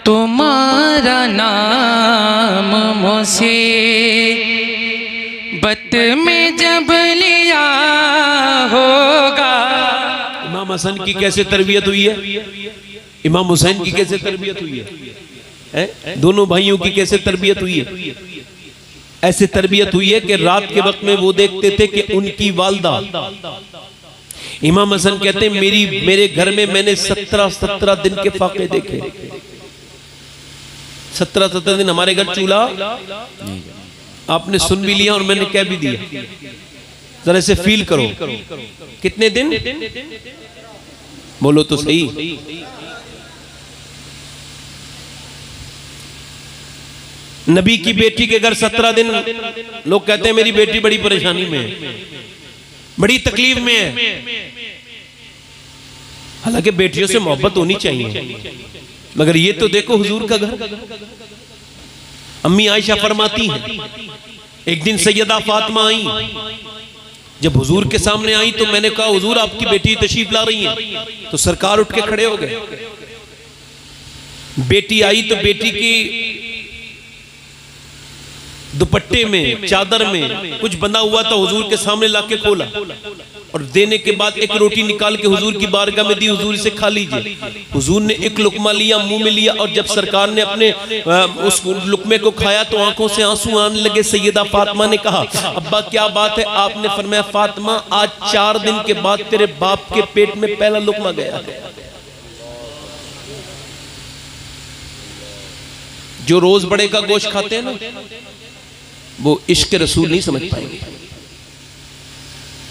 तुम्हारा नाम मुझसे बत में जब लिया होगा। इमाम हसन की कैसे तरबियत हुई है, इमाम हुसैन की कैसे तरबियत हुई है, दोनों भाइयों की कैसे तरबियत हुई है। ऐसे तरबियत हुई है कि रात के वक्त में वो देखते थे कि उनकी वालदा, इमाम हसन कहते हैं मेरे घर में मैंने 17 दिन के फाके देखे। 17 दिन हमारे घर चूल्हा, आपने सुन भी लिया और मैंने कह भी दिया, जरा से फील करो कितने दिन, बोलो तो सही। नबी की बेटी के घर 17 दिन, लोग कहते हैं मेरी बेटी बड़ी परेशानी में है, बड़ी तकलीफ में है। हालांकि बेटियों से मोहब्बत होनी चाहिए, मगर ये तो देखो हुजूर का घर। अम्मी आयशा फरमाती हैं एक दिन सैयदा फातिमा आई, जब हुजूर के सामने आई तो मैंने कहा हुजूर आपकी बेटी तशरीफ ला रही है, तो सरकार उठ के खड़े हो गए। बेटी आई तो बेटी की दुपट्टे में चादर में कुछ बंधा हुआ था, हुजूर के सामने लाके खोला और देने के बाद एक रोटी निकाल के हुजूर की बारगाह में दी, हुजूर इसे खा लीजिए। हुजूर ने एक लुकमा लिया, मुंह में लिया, और जब सरकार ने अपने उस लुकमे को खाया तो आंखों से आंसू आने लगे। सैयदा फातिमा ने कहा अब्बा क्या बात है। आपने फरमाया फातिमा आज 4 दिन के बाद तेरे बाप के पेट में पहला लुकमा गया। जो रोज बड़े का गोश्त खाते हैं ना, वो इश्क रसूल नहीं समझ पाएंगे।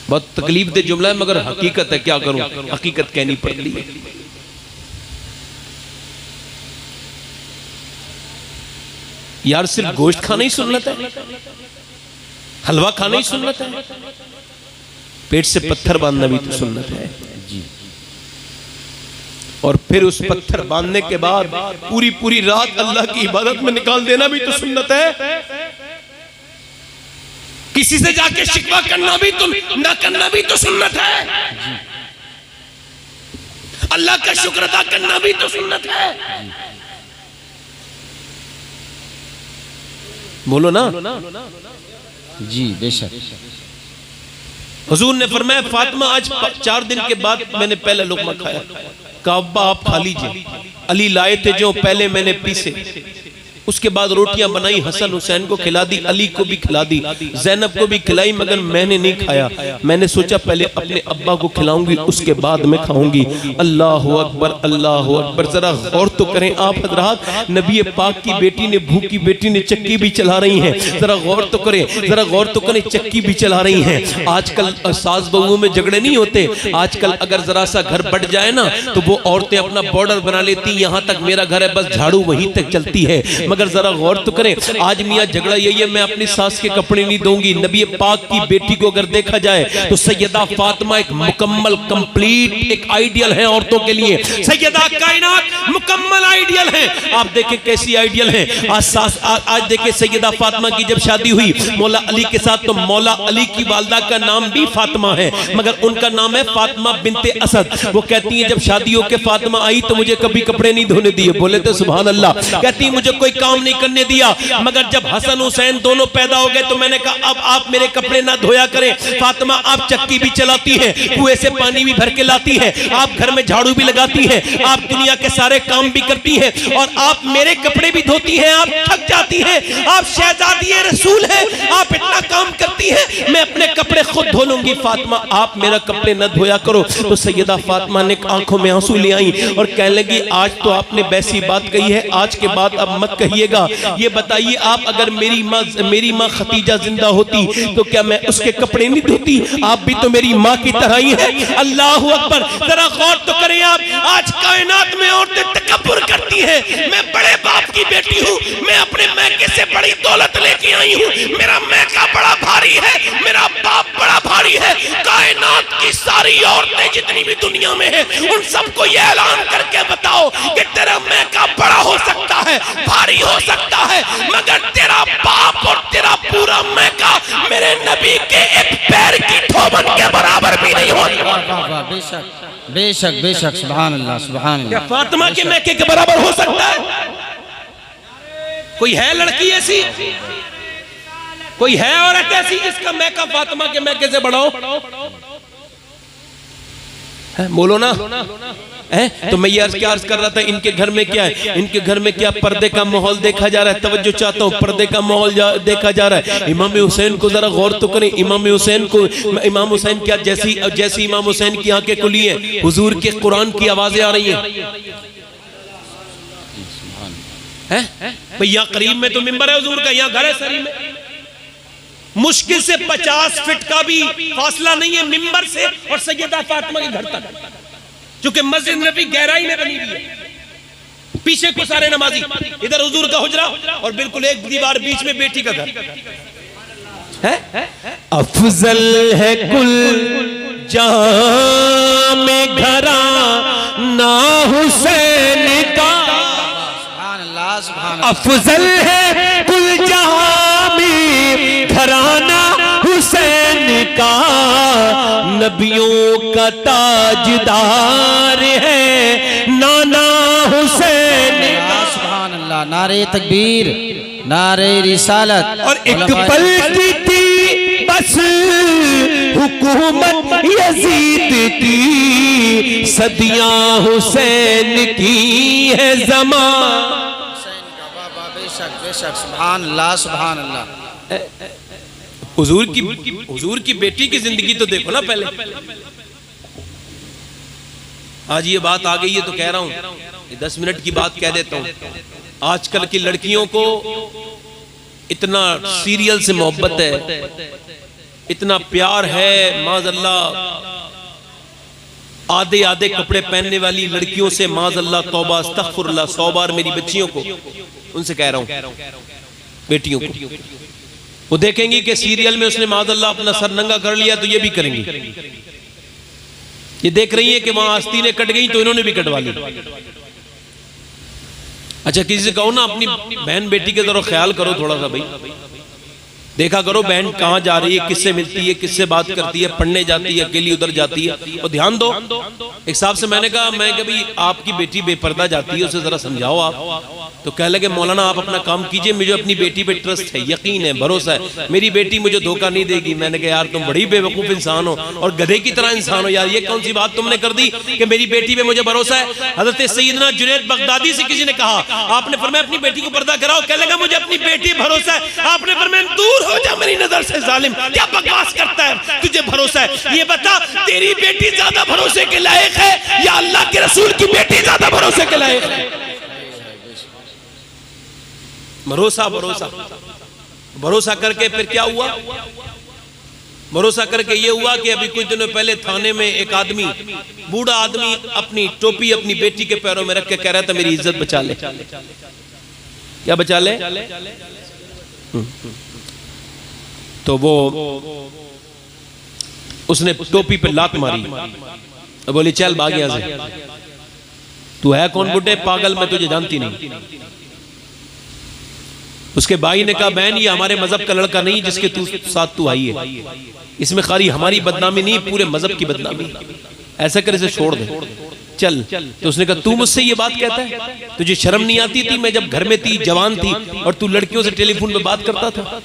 बहुत तकलीफ दे जुमला है मगर हकीकत है, क्या करूं, हकीकत कहनी पड़ रही है। यार सिर्फ गोश्त खाना ही सुन्नत है, हलवा खाना ही सुन्नत है, पेट से पत्थर बांधना भी तो सुन्नत है जी। और फिर उस पत्थर बांधने के बाद पूरी रात अल्लाह की इबादत में निकाल देना भी तो सुन्नत है। किसी से जाके शिकवा करना भी तो ना करना भी तो सुन्नत है। अल्लाह का शुक्र अदा करना भी तो सुन्नत है। बोलो ना जी बेशक। हुजूर ने फरमाया फातिमा आज 4 दिन के बाद मैंने पहला लुकमा खाया। कहा अब्बा आप खा लीजिए। अली लाए थे जो पहले मैंने पीसे, उसके बाद रोटियां बनाई, हसन हुसैन को खिला दी, अली को भी खिला दी, ज़ैनब को भी खिलाई, मगर मैंने नहीं खाया। मैंने सोचा पहले अपने अब्बा को खिलाऊंगी उसके बाद मैं खाऊंगी। अल्लाह अकबर अल्लाह अकबर। जरा गौर तो करें आप हजरात, नबी पाक की बेटी ने, भूखी बेटी ने चक्की भी चला रही हैं। जरा गौर तो करें, जरा गौर तो करें, चक्की भी चला रही हैं। आजकल सास बहुओं में झगड़े नहीं होते, आजकल अगर जरा सा घर बढ़ जाए ना तो वो औरतें अपना बॉर्डर बना लेती, यहां तक मेरा घर है बस झाड़ू वहीं तक चलती है। मगर जरा गौर तो करें, आज मियां झगड़ा यही है मैं अपनी सास के कपड़े नहीं दूंगी। नबी पाक की बेटी को अगर देखा जाए तो सैयदा फातिमा एक मुकम्मल कंप्लीट एक आइडियल है औरतों के लिए। सैयदा कायनात मुकम्मल आइडियल है। आप देखें कैसी आइडियल है। आज देखें सैयदा फातिमा की जब शादी हुई मौला अली के साथ, तो मौला अली की वालदा का नाम भी फातिमा है, मगर उनका नाम है फातिमा बिनते असद। वो कहती है जब शादियों के फातिमा आई तो मुझे कभी कपड़े नहीं धोने दिए। बोले तो सुभान अल्लाह। कहती मुझे कोई काम नहीं करने दिया, मगर जब हसन हुसैन दोनों पैदा हो गए तो मैंने कहा अब आप मेरे कपड़े ना धोया करें। फातिमा आप चक्की भी चलाती हैं, कुएं से पानी भी भर के लाती हैं, आप घर में झाड़ू भी लगाती हैं, आप दुनिया के सारे काम भी करती हैं, और आप मेरे कपड़े भी धोती हैं। आप थक जाती हैं, आप शहजादी रसूल हैं, आप इतना काम करती हैं, मैं अपने कपड़े खुद धो लूंगी। फातिमा आप मेरा कपड़े न धोया करो। तो सैयदा फातिमा ने आंखों में आंसू ले आई और कहने लगी आज तो आपने वैसी बात कही है, आज के बाद अब मत कहिएगा। ये बताइए आप अगर मेरी माँ खतीजा जिंदा होती तो क्या मैं उसके कपड़े नहीं धोती? आप भी तो मेरी माँ की तरह ही है। अल्लाह अकबर। जरा गौर तो करें आप, आज कायनात में औरतें तकब्बुर करती हैं। मैं बड़े बाप की बेटी हूँ, मैं अपने मैके से बड़ी दौलत लेके आई हूँ, मेरा मैका बड़ा भारी है, मेरा बाप बड़ा भारी है। कायनात की सारी औरतें जितनी भी दुनिया में है उन सबको ये ऐलान करके बताओ कि तेरा मैका बड़ा हो सकता है, भारी हो सकता है, मगर तेरा बाप और तेरा पूरा मैका मेरे नबी के एक पैर की ठोबन के बराबर भी नहीं होगा। बेशक बेशक बेशक। सुभान अल्लाह सुभान अल्लाह। क्या फातिमा के मैके के बराबर हो सकता है? कोई है लड़की ऐसी, कोई है औरत ऐसी जिसका मैका फातिमा के मैके से बढ़ाओ? बोलो ना है? तो मैं ये क्या अर्ज कर रहा था, इनके घर में क्या है, इनके घर में क्या पर्दे का माहौल देखा जा रहा है। तवज्जो चाहता हूँ, पर्दे का माहौल देखा जा रहा है। इमाम हुसैन को जरा गौर तो करें। इमाम हुसैन को, इमाम हुसैन क्या जैसी इमाम हुसैन की आंखें खुली हैं, हुजूर के कुरान की आवाजें आ रही हैं। भाई यहाँ करीब में तो मिंबर है हुजूर का, यहाँ घर है सरी में। मुश्किल से 50 फीट का भी फासला नहीं है मिंबर से और सैयदा फातिमा के घर तक, क्योंकि मस्जिद नबी गहराई में बनी हुई है। पीछे को सारे नमाजी, इधर हुजूर का हुजरा और बिल्कुल एक दीवार बीच में बेटी का घर है। अफजल है कुल जहां में घराना हुसैन का, अफजल है कुल जहां में घराना हुसैन का, नबियों का ताजदार है नाना हुसैन का। सुभान अल्लाह, नारे तकबीर, नारे रिसालत। और एक पल की थी बस हुकूमत यजीद की, सदियां हुसैन की है ज़मान। बेशक बेशक, सुभान अल्लाह सुभान अल्लाह। हुजूर की बेटी की जिंदगी तो देखो ना पहले। आज ये बात आ गई है तो कह रहा हूं, 10 मिनट की बात कह देता हूं। आजकल की लड़कियों को इतना सीरियल से मोहब्बत है, इतना प्यार है, माज़अल्लाह। आधे आधे कपड़े पहनने वाली लड़कियों से माज़अल्लाह, तौबा अस्तगफिरुल्लाह, 100 बार मेरी बच्चियों को, उनसे कह रहा हूं, बेटियों को, वो देखेंगी कि सीरियल में उसने माज़अल्लाह अपना सर नंगा कर लिया तो ये भी करेंगी। ये देख रही है कि वहां आस्तीनें कट गई तो इन्होंने भी कटवा ली। अच्छा, किसी से कहो ना अपनी बहन बेटी के तरफ ख्याल करो थोड़ा सा, भाई देखा करो बहन कहाँ जा रही है, किससे मिलती है, किससे बात करती है, पढ़ने जाती है, अकेली उधर जाती है, और ध्यान दो। एक साहब से मैंने कहा, मैं कभी आपकी बेटी बेपर्दा जाती है, उसे जरा समझाओ आप। तो कह लगे मौलाना आप अपना काम कीजिए, मुझे अपनी बेटी पे ट्रस्ट है, यकीन है, भरोसा है, मेरी बेटी मुझे धोखा नहीं देगी। मैंने कहा यार तुम बड़ी बेवकूफ इंसान हो और गधे की तरह इंसान हो यार, ये कौन सी बात तुमने कर दी कि मेरी बेटी पे मुझे भरोसा है। हजरत सैयदना जुनैद बगदादी से किसी ने कहा, आपने फरमाया अपनी बेटी को पर्दा कराओ, कह लगा मुझे अपनी बेटी भरोसा है। आपने फरमाया दूर हो जा मेरी नजर से जालिम, क्या बकवास करता है, तुझे भरोसा है। ये बता तेरी बेटी ज्यादा भरोसे के लायक है या अल्लाह के रसूल की बेटी ज्यादा भरोसे के लायक है? भरोसा भरोसा भरोसा करके फिर क्या हुआ? भरोसा करके ये हुआ कि अभी कुछ दिनों पहले थाने में एक आदमी, बूढ़ा आदमी, अपनी टोपी अपनी बेटी के पैरों में रख के कह रहा था मेरी इज्जत बचा ले। क्या बचा ले? तो वो उसने टोपी पे लात मारी, बोली चल भाग यहां से। तू है कौन बुड्ढे पागल, मैं तुझे जानती नहीं। उसके भाई ने कहा बहन ये हमारे मजहब का लड़का नहीं जिसके साथ तू आई है, इसमें खाली हमारी बदनामी नहीं पूरे मजहब की बदनामी, ऐसा कर इसे छोड़ दे चल। तो उसने कहा तू मुझसे ये बात कहता है, तुझे शर्म नहीं आती थी? मैं जब घर में थी, जवान थी और तू लड़कियों से टेलीफोन पे बात करता था,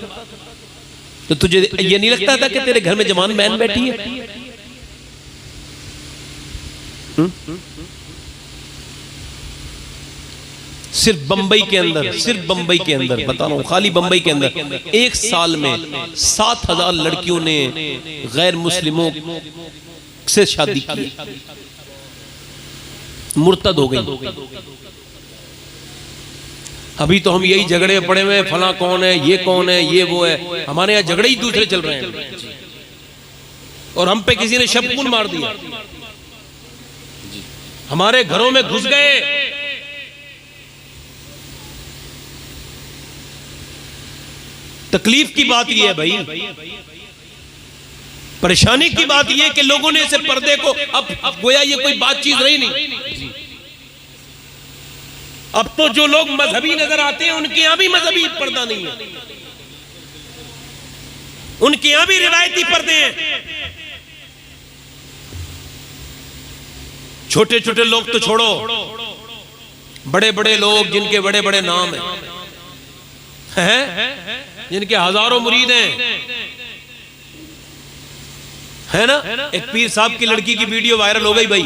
तो तुझे ये नहीं लगता था कि तेरे घर में जवान बहन बैठी है? सिर्फ बंबई के अंदर, सिर्फ बंबई के अंदर बता रहा हूं, खाली बंबई के अंदर एक साल में 7,000 लड़कियों ने गैर मुस्लिमों से शादी की, मुर्तद हो गई। अभी तो हम यही झगड़े में पड़े हुए हैं, फला कौन है, ये कौन है, ये वो है, हमारे यहाँ झगड़े ही दूसरे चल रहे हैं और हम पे किसी ने शबकून मार दिया, हमारे घरों में घुस गए। तकलीफ की बात यह है भाई, परेशानी की बात यह कि लोगों ने इसे पर्दे को अब गोया ये कोई बातचीत रही नहीं। अब तो जो लोग मजहबी नजर आते हैं उनके यहां भी मजहबी पर्दा नहीं है, उनके यहां भी रिवायती पर्दे हैं। छोटे छोटे लोग तो छोड़ो, बड़े बड़े लोग जिनके बड़े बड़े नाम हैं, हैं जिनके हजारों मुरीद हैं, है ना। एक पीर साहब की लड़की की वीडियो वायरल हो गई भाई,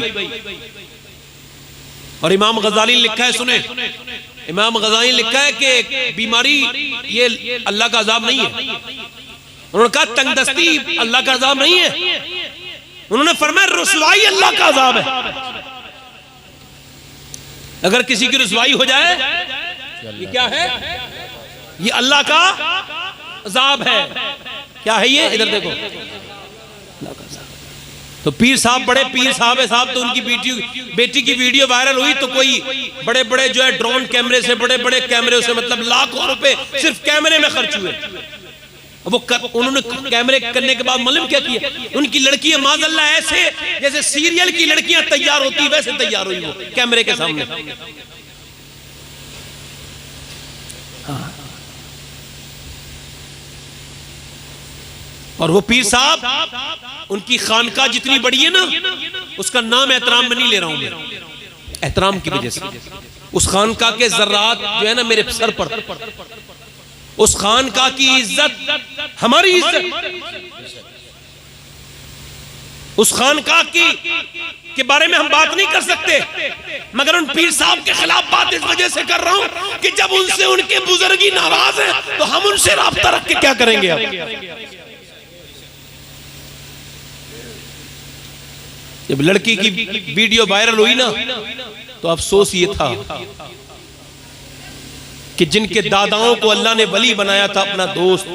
और इमाम गजाली ने लिखा है, सुने, इमाम गजाली ने लिखा है कि बीमारी ये अल्लाह का अजाब नहीं है। उन्होंने कहा तंगदस्ती अल्लाह का अजाब नहीं है, उन्होंने फरमाया रुसवाई अल्लाह का अजाब है। अगर किसी की रुसवाई हो जाए ये क्या है, ये अल्लाह का अजाब है। क्या है ये, इधर देखो, तो पीर साहब बड़े पीर साहब है साहब, तो उनकी बेटी की वीडियो वायरल हुई, तो कोई बड़े बड़े जो है ड्रोन कैमरे से, बड़े बड़े कैमरे से, मतलब लाखों रुपए सिर्फ कैमरे में खर्च हुए। उन्होंने कैमरे करने के बाद मालूम क्या किया, उनकी लड़कियां माज़अल्लाह ऐसे जैसे सीरियल की लड़कियां तैयार होती वैसे तैयार हुई वो कैमरे के सामने। हाँ। और वो पीर साहब, उनकी खानका जितनी बड़ी है ना, उसका नाम एहतराम में नहीं ले रहा हूं मैं, एहतराम की वजह से उस खानका के जर्रात जो है ना मेरे सर पर, उस खानका की इज्जत हमारी इज्जत, उस खानका के बारे में हम बात नहीं कर सकते, मगर उन पीर साहब के खिलाफ बात इस वजह से कर रहा हूं कि जब उनसे उनके बुजुर्गी नाराज है तो हम उनसे राब्ता रख के क्या करेंगे। अब जब लड़की की वीडियो वायरल हुई ना, तो अफसोस ये था कि जिनके दादाओं को अल्लाह ने वली बनाया था, अपना दोस्त,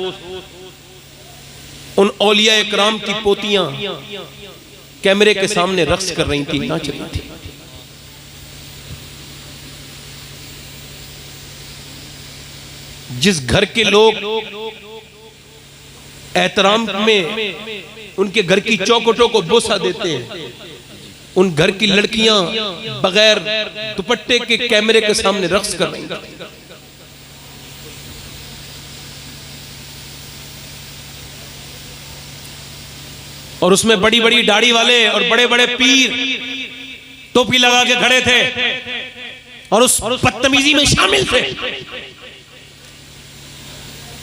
उन औलिया इकराम की पोतियां कैमरे के सामने रक्स कर रही थी, नाच रही थी। जिस घर के लोग एहतराम में उनके घर की चौखटों को बोसा देते हैं, उन घर की लड़कियां बगैर दुपट्टे के कैमरे के सामने रक्स कर रही हैं। और उसमें बड़ी बड़ी दाढ़ी वाले और बड़े बड़े पीर टोपी लगा के खड़े थे और उस बदतमीजी में शामिल थे।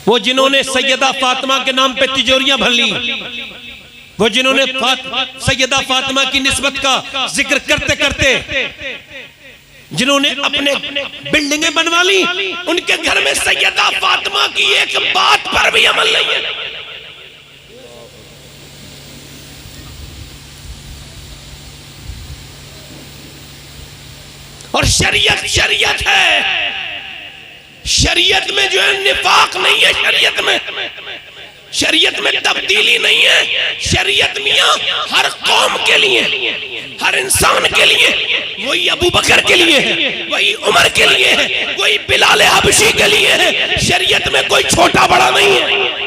वो जिन्होंने सैयदा फातिमा के नाम पे तिजोरियां भर ली, वो जिन्होंने सैयदा फातिमा की निस्बत का जिक्र करते करते जिन्होंने अपने बिल्डिंगें बनवा ली, उनके घर में सैयदा फातिमा की एक बात पर भी अमल नहीं है। और शरीयत शरीयत है, शरीयत में जो है निफाक नहीं है, शरीयत में तब्दीली नहीं है। शरीयत मियां हर कौम के लिए, हर इंसान के लिए, वही अबू बकर के लिए है, वही उमर के लिए है, वही बिलाल हबशी के लिए है। शरीयत में कोई छोटा बड़ा नहीं है।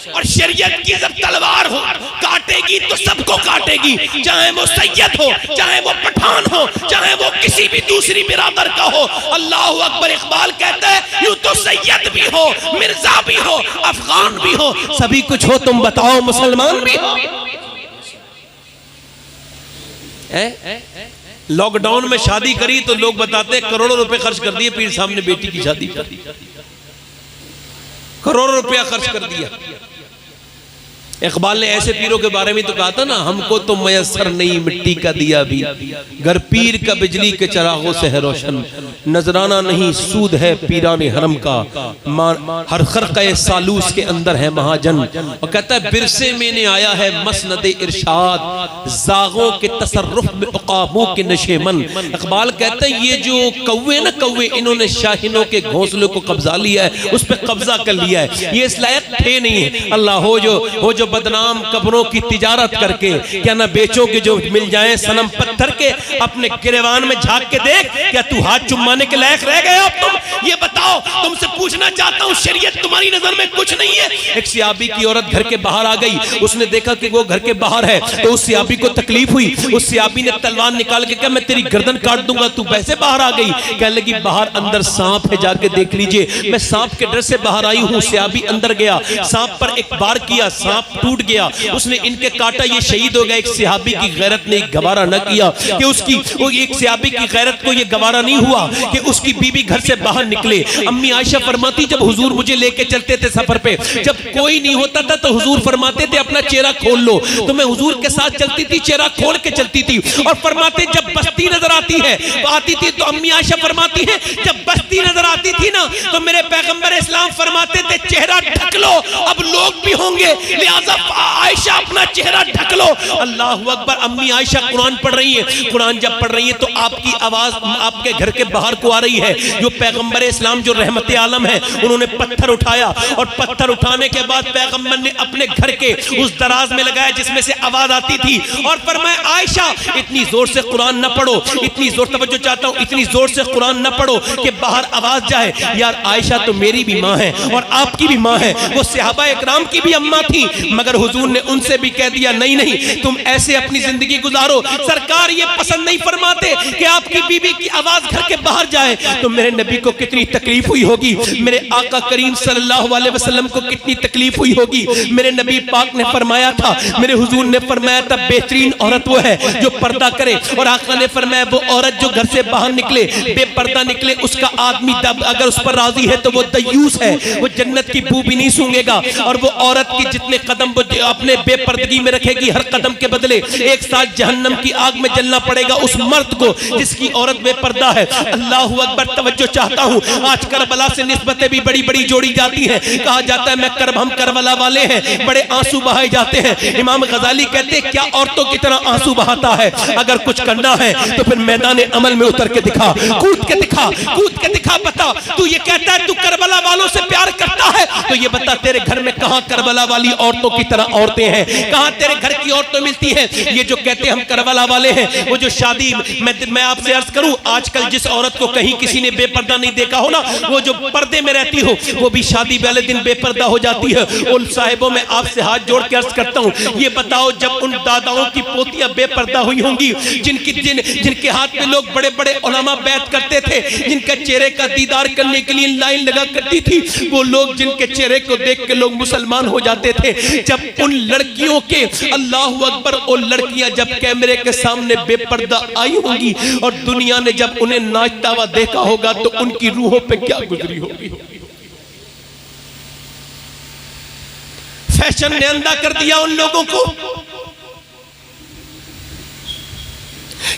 और शरीयत की जब तलवार हो काटेगी तो सबको काटेगी, चाहे वो सैयद हो, चाहे वो पठान हो, चाहे वो किसी भी दूसरी बिरादर का हो। अल्लाह अकबर। इकबाल कहता है यूं तो सैयद भी हो, मिर्जा भी हो, अफगान भी हो, सभी कुछ हो, तुम बताओ मुसलमान भी हो। लॉकडाउन में शादी करी तो लोग बताते करोड़ों रुपए खर्च कर दिए पीर साहब ने बेटी की शादी कर दी, करोड़ों रुपया खर्च कर दिया। इकबाल ने ऐसे पीरों के बारे में तो कहा था ना, हमको तो मयसर नहीं मिट्टी का दिया भी, घर पीर का बिजली के चरागों से है रोशन, नजराना नहीं सूद है पीराने हरम का, हर खरक़े सालूस के अंदर है महाजन। और कहता है बिरसे में ने आया है मसनद इरशाद, जागों के तसर्रुफ में उकाबों के नशेमन। इकबाल कहता है ये जो कौवे ना कौवे, इन्होंने शाहीनों के घोंसलों को कब्जा लिया है, उस पर कब्जा कर लिया है, ये इस लायक थे नहीं है। अल्लाह हो जो बदनाम कब्रों की तिजारत करके क्या ना बेचोगे जो मिल जाए सनम पत्थर के, अपने गिरवान में झांक के देख, क्या तू हाथ चुमाने के लायक रह गए अब तुम? ये बताओ, तुमसे पूछना चाहता हूँ, शरीयत तुम्हारी नजर में कुछ नहीं है? एक सियाबी की औरत घर के बाहर आ गई, उसने देखा कि वो घर के बाहर है, तो उस सियाबी को तकलीफ हुई, उस सियाबी ने तलवार निकाल के कहा मैं तेरी गर्दन काट दूंगा, तू वैसे बाहर आ गई? कहने लगी बाहर अंदर सांप है, जाके देख लीजिए। मैं सांप के डर से बाहर आई हूँ। सियाबी अंदर गया, सांप पर एक बार किया, सांप टूट गया, उसने इनके काटा, ये शहीद हो गया। एक सहाबी की गैरत ने गवारा न किया कि उसकी वो एक सहाबी की गैरत को ये गवारा नहीं हुआ कि उसकी बीवी घर से बाहर निकले। अम्मी आयशा फरमाती जब हुजूर मुझे लेके चलते थे सफर पे, जब कोई नहीं होता था तो हुजूर फरमाते थे अपना चेहरा खोल लो, तो मैं हुजूर के साथ चलती थी, चेहरा खोल के चलती थी। और फरमाते जब बस्ती नजर आती है तो आती थी, तो अम्मी आयशा फरमाती है जब बस्ती नजर आती थी ना तो मेरे पैगंबर इस्लाम फरमाते थे चेहरा ढक लो, अब लोग भी होंगे, लिहाजा आयशा अपना चेहरा ढक लो। अल्लाहु अकबर। अम्मी आयशा कुरान पढ़ रही है, कुरान जब पढ़ रही है तो आपकी आवाज आपके घर के बाहर को आ रही है। जो पैगंबर इस्लाम जो रहमत आलम है, उन्होंने पत्थर उठाया और पत्थर उठाने के बाद पैगंबर ने अपने घर के उस दराज में लगाया जिसमें से आवाज आती थी और फरमाया आयशा इतनी जोर से कुरान न पढ़ो, इतनी जोर, तवज्जो चाहता हूं, इतनी जोर से कुरान न पढ़ो कि बाहर आवाज जाए। यार आयशा तो मेरी भी मां है और आपकी भी मां है, वो सहाबा इकराम की भी अम्मा थी, मगर हुजूर ने उनसे भी कह दिया नहीं नहीं तुम ऐसे अपनी जिंदगी गुजारो। सरकार ये पसंद नहीं फरमाते कि आपकी बीवी की आवाज घर के बाहर जाए। तो मेरे नबी को कितनी तकलीफ हुई होगी, मेरे आका करीम सल्लल्लाहु अलैहि वसल्लम को कितनी तकलीफ हुई होगी। मेरे नबी पाक ने फरमाया था, मेरे हुजूर ने फरमाया था बेहतरीन औरत वो है जो पर्दा करे, और आका ने फरमाया वो औरत जो घर से बाहर निकले बेपर्दा निकले, उसका आदमी अगर उस पर राजी है तो वो दयूस है, वो जन्नत की बू भी नहीं सूंघेगा। और वो औरत की जितने कदम वो अपने बेपर्दगी में रखेगी, हर कदम के बदले एक साथ जहन्नम की आग में जलना पड़ेगा उस मर्द को जिसकी औरत बेपर्दा है। अल्लाहु अकबर। तवज्जो चाहता हूँ, आज करबला से निस्बतें भी बड़ी बड़ी जोड़ी जाती हैं, कहा जाता है हम करबला वाले हैं, बड़े आंसू बहाए जाते हैं। इमाम गजाली कहते हैं क्या औरतों की तरह आंसू बहाता है, अगर कुछ करना है तो फिर मैदान अमल में उतर के दिखा, कूद के दिखा, कूद के दिखा। बता तू ये कहता है तू करबला वालों से प्यार करता है, तो ये बता तेरे घर में कहां करबला वाली औरतों की तरह औरतें हैं, कहां तेरे घर की औरतें मिलती हैं। ये जो कहते हैं हम करबला वाले हैं, वो जो शादी मैं आपसे अर्ज करूं, आजकल जिस औरत को कहीं किसी ने बेपर्दा नहीं देखा हो ना, वो जो पर्दे में रहती हो वो भी शादी वाले दिन बेपर्दा हो जाती है। उन साहिबों में आपसे हाथ जोड़ के अर्ज करता हूं, ये बताओ जब उन दादाओं की पोतियां बेपर्दा हुई होंगी, जिनके हाथ में लोग बड़े बड़े उलमा बैत करते थे, जिनका चेहरे का दीदार करने के लिए लाइन लगा करती थी, वो लोग जिनके चेहरे को देख के लोग मुसलमान हो जाते थे, जब उन लड़कियों के अल्लाहु अकबर, वो लड़कियां जब कैमरे के सामने बेपर्दा आई होंगी और दुनिया ने जब उन्हें नाचता हुआ देखा होगा तो उनकी रूहों पे क्या गुजरी होगी। फैशन ने अंधा कर दिया उन लोगों को,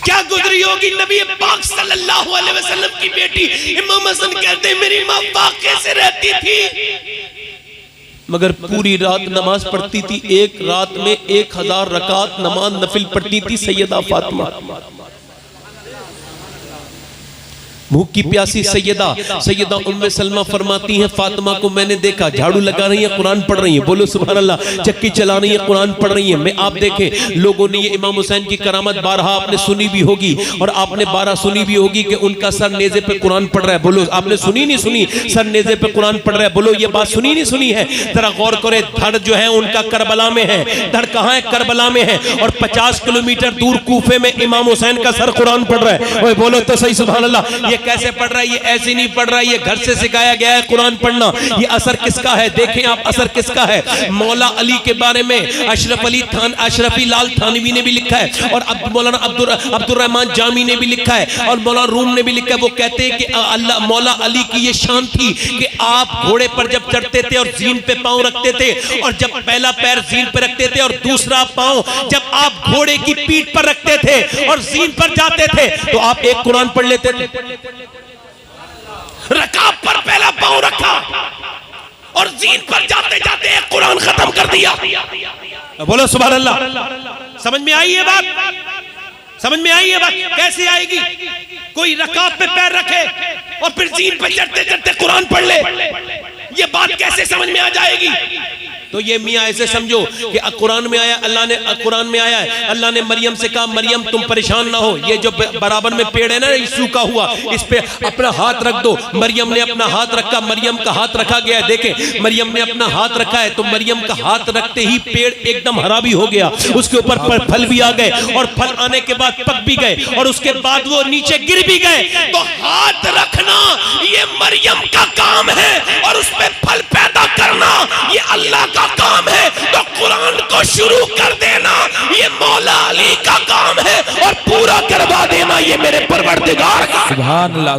क्या गुजरी होगी। नबी पाक सल्लल्लाहु अलैहि वसल्लम की बेटी इमाम हसन कहते हैं मेरी मां वाक़े से रहती थी, मगर पूरी रात नमाज पढ़ती थी, एक रात में 1000 रकात नमाज नफिल पढ़ती थी सैयदा फातिमा। भूख की प्यासी सैयदा उम्मे सलमा फरमाती हैं फातिमा को मैंने देखा झाड़ू लगा रही है, कुरान पढ़ रही है, बोलो सुभान अल्लाह, चक्की चला रही है, कुरान पढ़ रही है। मैं आप देखें लोगों ने ये इमाम हुसैन की करामत बारहा आपने सुनी भी होगी और आपने बारहा सुनी भी होगी कि उनका सर नेज़े पे कुरान पढ़ रहा है। बोलो आपने सुनी नहीं सुनी, सर नेज़े पे कुरान पढ़ रहा है, बोलो ये बात सुनी नहीं सुनी है। जरा गौर करे, धड़ जो है उनका करबला में है, धड़ कहाँ है, करबला में है, और 50 किलोमीटर दूर कूफे में इमाम हुसैन का सर कुरान पढ़ रहा है। ओए बोलो तो सही सुभान अल्लाह। ये कैसे पढ़ रहा है, ये ऐसे नहीं पढ़ रहा है, ये घर से सिखाया गया है कुरान पढ़ना। ये असर किसका है, देखें आप असर किसका है। मौला अली के बारे में अशरफी लाल थानवी ने भी लिखा है और मौलाना अब्दुल रहमान जामी ने भी लिखा है और मौलाना रूम ने भी लिखा है। वो कहते हैं कि अल्लाह मौला अली की ये शान थी कि आप घोड़े पर जब चढ़ते थे और जीन पे पांव रखते थे, और जब पहला पैर जीन पे रखते थे और दूसरा पांव जब आप घोड़े की पीठ पर रखते थे और जीन पर जाते थे तो आप एक कुरान पढ़ लेते थे। रकाब पर पहला पांव रखा और जीन पर जाते जाते एक कुरान खत्म कर दिया। बोलो सुभान अल्लाह। समझ में आई ये बात, समझ में आई ये बात कैसे आएगी। कोई रकाब पे पैर रखे और फिर जीन पे चढ़ते चढ़ते कुरान पढ़ ले, ये बात कैसे समझ में आ जाएगी। तो ये मियाँ ऐसे समझो कि कुरान में आया, अल्लाह ने कुरान में आया है, अल्लाह ने मरियम से कहा मरियम तुम परेशान ना हो, ये जो बराबर में पेड़ है ना सूखा हुआ, इस पे अपना हाथ रख दो। मरियम ने अपना हाथ रखा, मरियम का हाथ रखा गया है, देखें मरियम ने अपना हाथ रखा है तो मरियम का हाथ रखते ही पेड़ एकदम हरा भी हो गया, उसके ऊपर फल भी आ गए और फल आने के बाद पक भी गए और उसके बाद वो नीचे गिर भी गए। तो हाथ रखना ये मरियम का काम है और उस पे फल पैदा करना ये अल्लाह का काम है। तो कुरान शुरू कर देना ये मौला अली का काम है और पूरा करवा देना ये मेरे परवरदिगार का। सुभान अल्लाह।